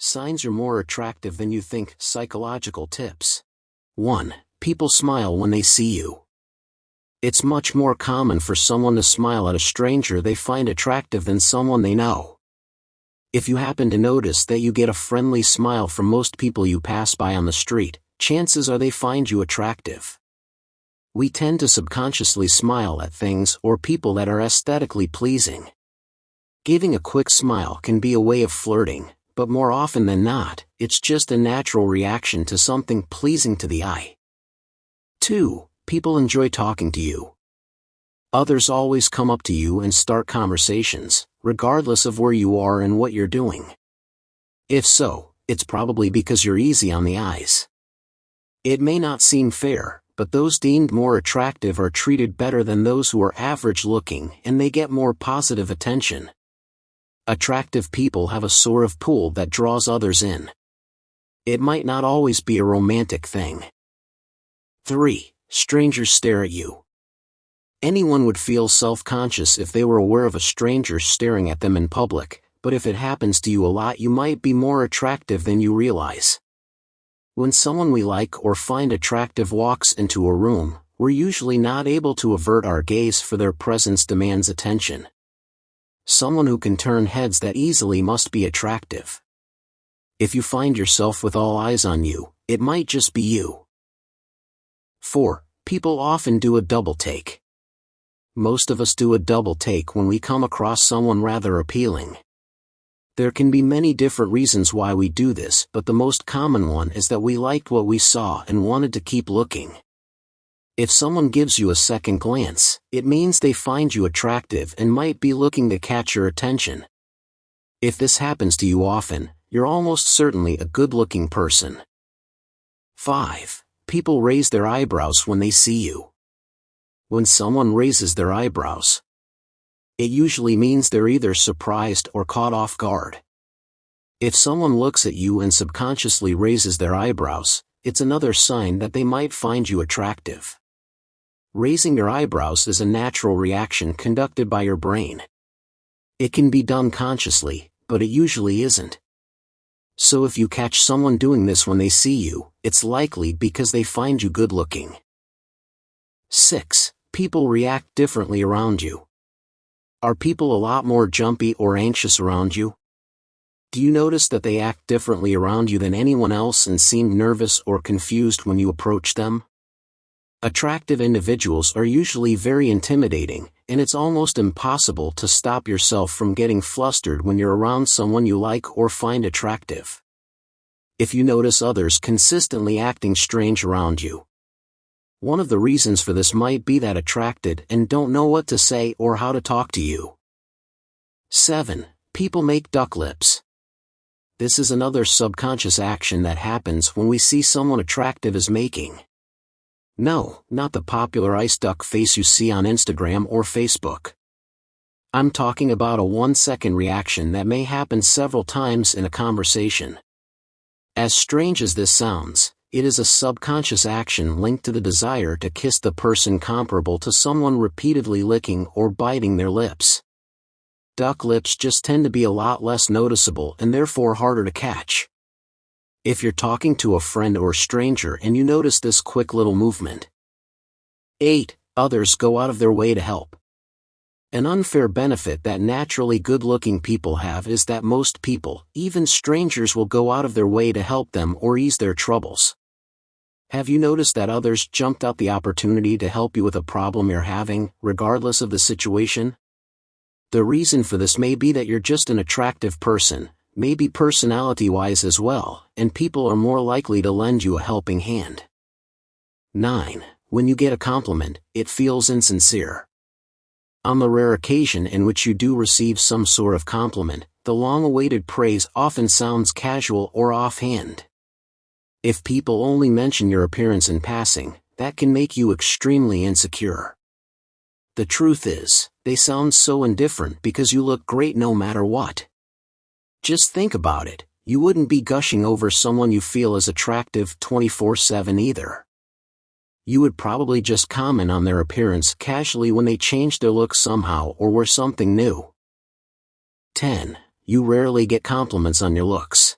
Signs you're more attractive than you think. Psychological tips. 1. People smile when they see you. It's much more common for someone to smile at a stranger they find attractive than someone they know. If you happen to notice that you get a friendly smile from most people you pass by on the street, chances are they find you attractive. We tend to subconsciously smile at things or people that are aesthetically pleasing. Giving a quick smile can be a way of flirting, but more often than not, it's just a natural reaction to something pleasing to the eye. 2. People enjoy talking to you. Others always come up to you and start conversations, regardless of where you are and what you're doing. If so, it's probably because you're easy on the eyes. It may not seem fair, but those deemed more attractive are treated better than those who are average-looking, and they get more positive attention. Attractive people have a sort of pull that draws others in. It might not always be a romantic thing. 3. Strangers stare at you. Anyone would feel self-conscious if they were aware of a stranger staring at them in public, but if it happens to you a lot, you might be more attractive than you realize. When someone we like or find attractive walks into a room, we're usually not able to avert our gaze, for their presence demands attention. Someone who can turn heads that easily must be attractive. If you find yourself with all eyes on you, it might just be you. 4. People often do a double take. Most of us do a double take when we come across someone rather appealing. There can be many different reasons why we do this, but the most common one is that we liked what we saw and wanted to keep looking. If someone gives you a second glance, it means they find you attractive and might be looking to catch your attention. If this happens to you often, you're almost certainly a good-looking person. 5. People raise their eyebrows when they see you. When someone raises their eyebrows, it usually means they're either surprised or caught off guard. If someone looks at you and subconsciously raises their eyebrows, it's another sign that they might find you attractive. Raising your eyebrows is a natural reaction conducted by your brain. It can be done consciously, but it usually isn't. So if you catch someone doing this when they see you, it's likely because they find you good-looking. 6. People react differently around you. Are people a lot more jumpy or anxious around you? Do you notice that they act differently around you than anyone else and seem nervous or confused when you approach them? Attractive individuals are usually very intimidating, and it's almost impossible to stop yourself from getting flustered when you're around someone you like or find attractive. If you notice others consistently acting strange around you, one of the reasons for this might be that attracted and don't know what to say or how to talk to you. 7. People make duck lips. This is another subconscious action that happens when we see someone attractive as making. No, not the popular ice duck face you see on Instagram or Facebook. I'm talking about a 1-second reaction that may happen several times in a conversation. As strange as this sounds, it is a subconscious action linked to the desire to kiss the person, comparable to someone repeatedly licking or biting their lips. Duck lips just tend to be a lot less noticeable and therefore harder to catch. If you're talking to a friend or stranger and you notice this quick little movement. 8. Others go out of their way to help. An unfair benefit that naturally good-looking people have is that most people, even strangers, will go out of their way to help them or ease their troubles. Have you noticed that others jumped at the opportunity to help you with a problem you're having, regardless of the situation? The reason for this may be that you're just an attractive person, maybe personality-wise as well, and people are more likely to lend you a helping hand. 9. When you get a compliment, it feels insincere. On the rare occasion in which you do receive some sort of compliment, the long-awaited praise often sounds casual or offhand. If people only mention your appearance in passing, that can make you extremely insecure. The truth is, they sound so indifferent because you look great no matter what. Just think about it, you wouldn't be gushing over someone you feel is attractive 24/7 either. You would probably just comment on their appearance casually when they change their look somehow or wear something new. 10. You rarely get compliments on your looks.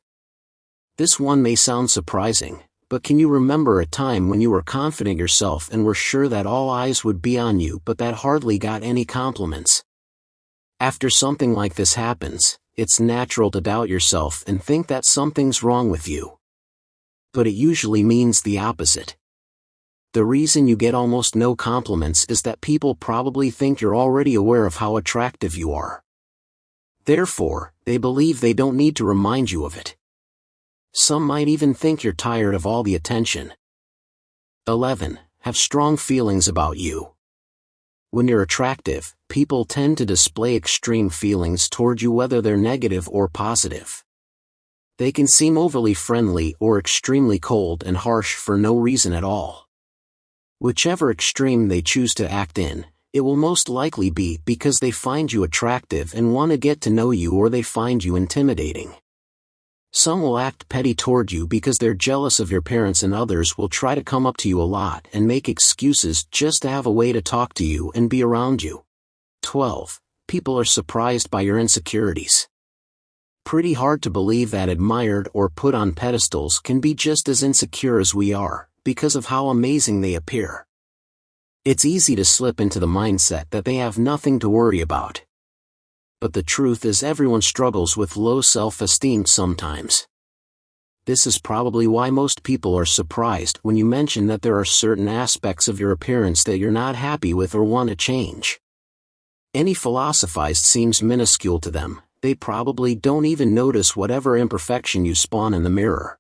This one may sound surprising, but can you remember a time when you were confident yourself and were sure that all eyes would be on you but that hardly got any compliments? After something like this happens, it's natural to doubt yourself and think that something's wrong with you. But it usually means the opposite. The reason you get almost no compliments is that people probably think you're already aware of how attractive you are. Therefore, they believe they don't need to remind you of it. Some might even think you're tired of all the attention. 11. Have strong feelings about you. When you're attractive, people tend to display extreme feelings toward you, whether they're negative or positive. They can seem overly friendly or extremely cold and harsh for no reason at all. Whichever extreme they choose to act in, it will most likely be because they find you attractive and want to get to know you, or they find you intimidating. Some will act petty toward you because they're jealous of your parents, and others will try to come up to you a lot and make excuses just to have a way to talk to you and be around you. 12. People are surprised by your insecurities. Pretty hard to believe that admired or put on pedestals can be just as insecure as we are, because of how amazing they appear. It's easy to slip into the mindset that they have nothing to worry about. But the truth is, everyone struggles with low self-esteem sometimes. This is probably why most people are surprised when you mention that there are certain aspects of your appearance that you're not happy with or want to change. Any philosophized seems minuscule to them. They probably don't even notice whatever imperfection you spawn in the mirror.